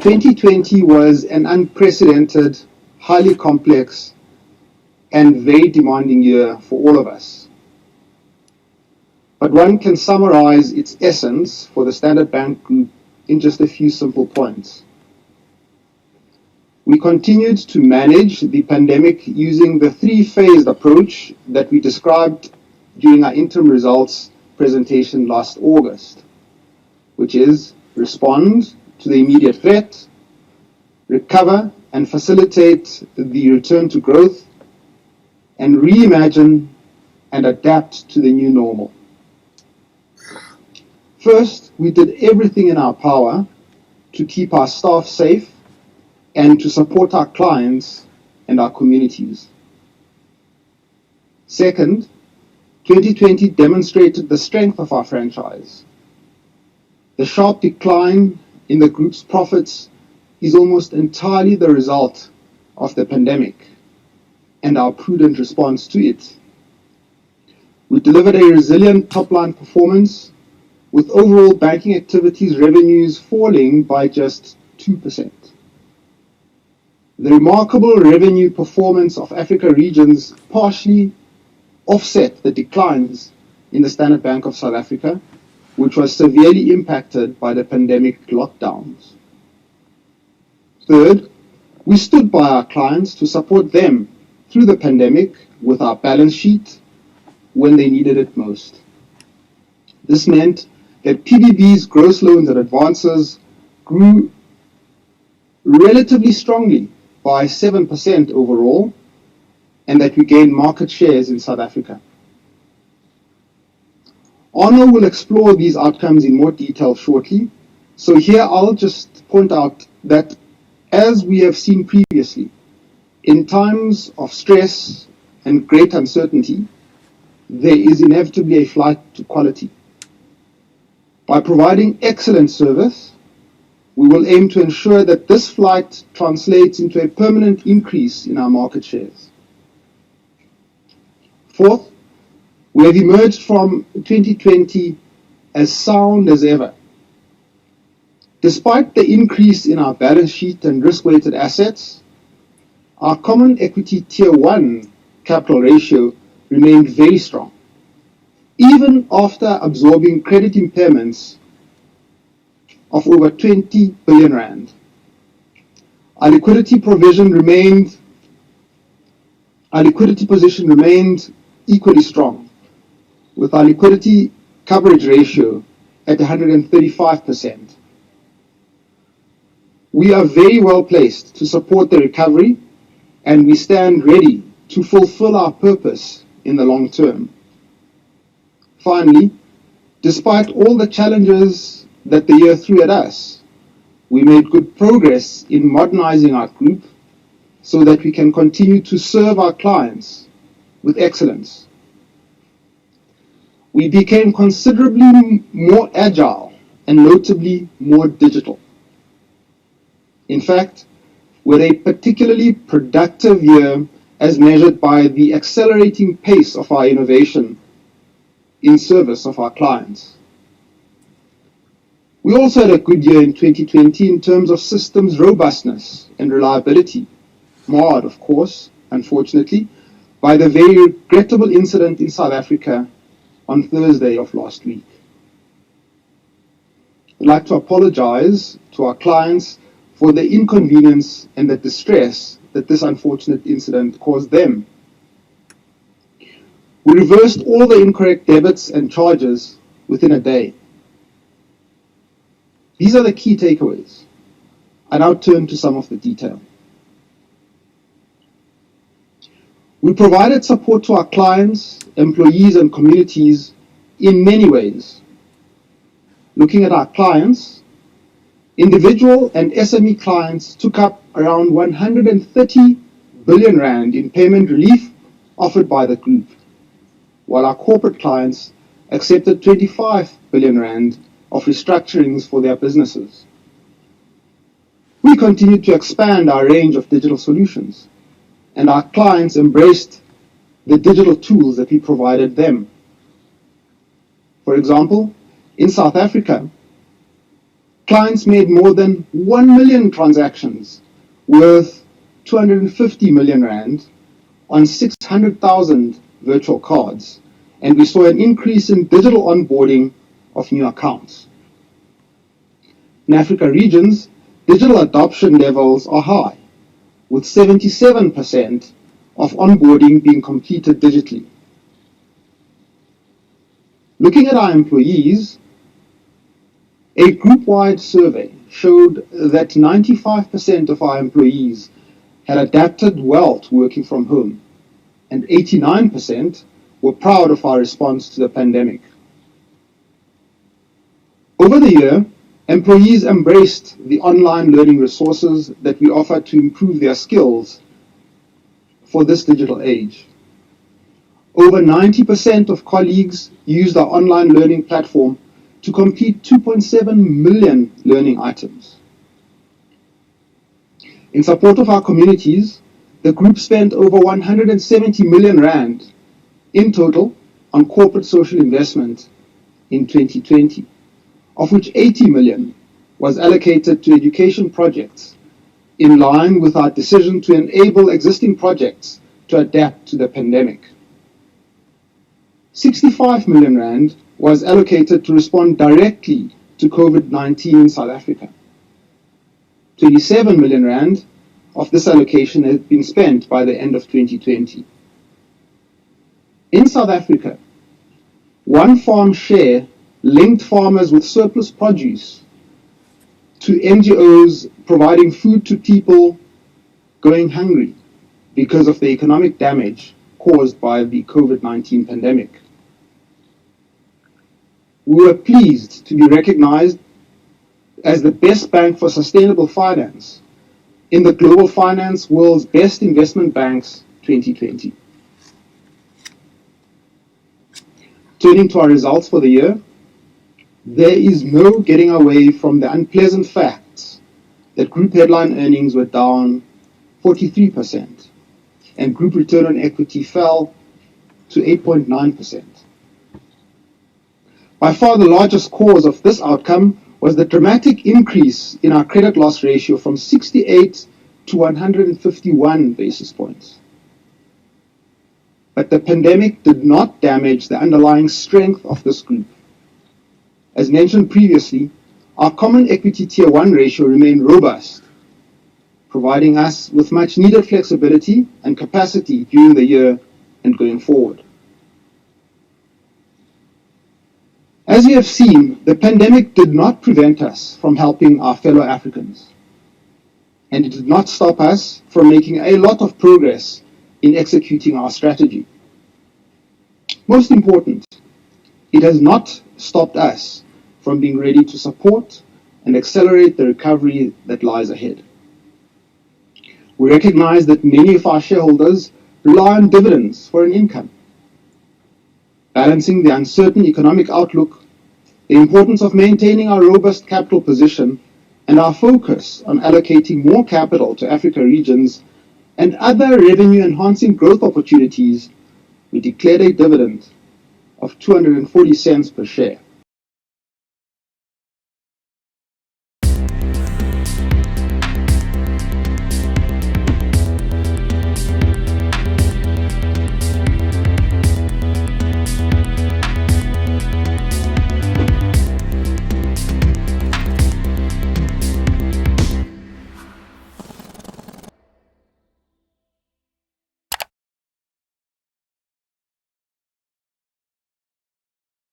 2020 was an unprecedented, highly complex, and very demanding year for all of us. But one can summarize its essence for the Standard Bank Group in just a few simple points. We continued to manage the pandemic using the three-phased approach that we described during our interim results presentation last August, which is respond to the immediate threat, recover and facilitate the return to growth, and reimagine and adapt to the new normal. First, we did everything in our power to keep our staff safe and to support our clients and our communities. Second, 2020 demonstrated the strength of our franchise. The sharp decline in the group's profits is almost entirely the result of the pandemic and our prudent response to it. We delivered a resilient top-line performance with overall banking activities revenues falling by just 2%. The remarkable revenue performance of Africa regions partially offset the declines in the Standard Bank of South Africa, which was severely impacted by the pandemic lockdowns. Third, we stood by our clients to support them through the pandemic with our balance sheet when they needed it most. This meant that PBB's gross loans and advances grew relatively strongly by 7% overall, and that we gained market shares in South Africa. Arno will explore these outcomes in more detail shortly, so here I'll just point out that as we have seen previously, in times of stress and great uncertainty, there is inevitably a flight to quality. By providing excellent service, we will aim to ensure that this flight translates into a permanent increase in our market shares. Fourth, we have emerged from 2020 as sound as ever. Despite the increase in our balance sheet and risk-weighted assets, our Common Equity Tier 1 capital ratio remained very strong, even after absorbing credit impairments of over 20 billion rand. Our liquidity position remained equally strong, with our liquidity coverage ratio at 135%. We are very well placed to support the recovery, and we stand ready to fulfill our purpose in the long term. Finally, despite all the challenges that the year threw at us, we made good progress in modernizing our group so that we can continue to serve our clients with excellence. We became considerably more agile and notably more digital. In fact, we had a particularly productive year as measured by the accelerating pace of our innovation in service of our clients. We also had a good year in 2020 in terms of systems robustness and reliability, marred, of course, unfortunately, by the very regrettable incident in South Africa on Thursday of last week. I'd like to apologize to our clients for the inconvenience and the distress that this unfortunate incident caused them. We reversed all the incorrect debits and charges within a day. These are the key takeaways. I now turn to some of the detail. We provided support to our clients, employees, and communities in many ways. Looking at our clients, individual and SME clients took up around 130 billion rand in payment relief offered by the group, while our corporate clients accepted 25 billion rand of restructurings for their businesses. We continued to expand our range of digital solutions, and our clients embraced the digital tools that we provided them. For example, in South Africa, clients made more than 1 million transactions worth 250 million rand on 600,000 virtual cards, and we saw an increase in digital onboarding of new accounts. In Africa regions, digital adoption levels are high, with 77% of onboarding being completed digitally. Looking at our employees, a group-wide survey showed that 95% of our employees had adapted well to working from home, and 89% were proud of our response to the pandemic. Over the year, employees embraced the online learning resources that we offer to improve their skills for this digital age. Over 90% of colleagues used our online learning platform to complete 2.7 million learning items. In support of our communities, the group spent over 170 million rand in total on corporate social investment in 2020, of which 80 million was allocated to education projects in line with our decision to enable existing projects to adapt to the pandemic. 65 million rand was allocated to respond directly to COVID-19 in South Africa. 27 million rand of this allocation had been spent by the end of 2020. In South Africa, One Farm Share linked farmers with surplus produce to NGOs providing food to people going hungry because of the economic damage caused by the COVID-19 pandemic. We were pleased to be recognized as the best bank for sustainable finance in the Global Finance World's Best Investment Banks 2020. Turning to our results for the year, there is no getting away from the unpleasant facts that group headline earnings were down 43% and group return on equity fell to 8.9%. By far the largest cause of this outcome was the dramatic increase in our credit loss ratio from 68 to 151 basis points. But the pandemic did not damage the underlying strength of this group. As mentioned previously, our Common Equity Tier 1 ratio remained robust, providing us with much needed flexibility and capacity during the year and going forward. As you have seen, the pandemic did not prevent us from helping our fellow Africans, and it did not stop us from making a lot of progress in executing our strategy. Most important, it has not stopped us from being ready to support and accelerate the recovery that lies ahead. We recognize that many of our shareholders rely on dividends for an income. Balancing the uncertain economic outlook, the importance of maintaining our robust capital position, and our focus on allocating more capital to Africa regions and other revenue-enhancing growth opportunities, we declared a dividend of 240 cents per share.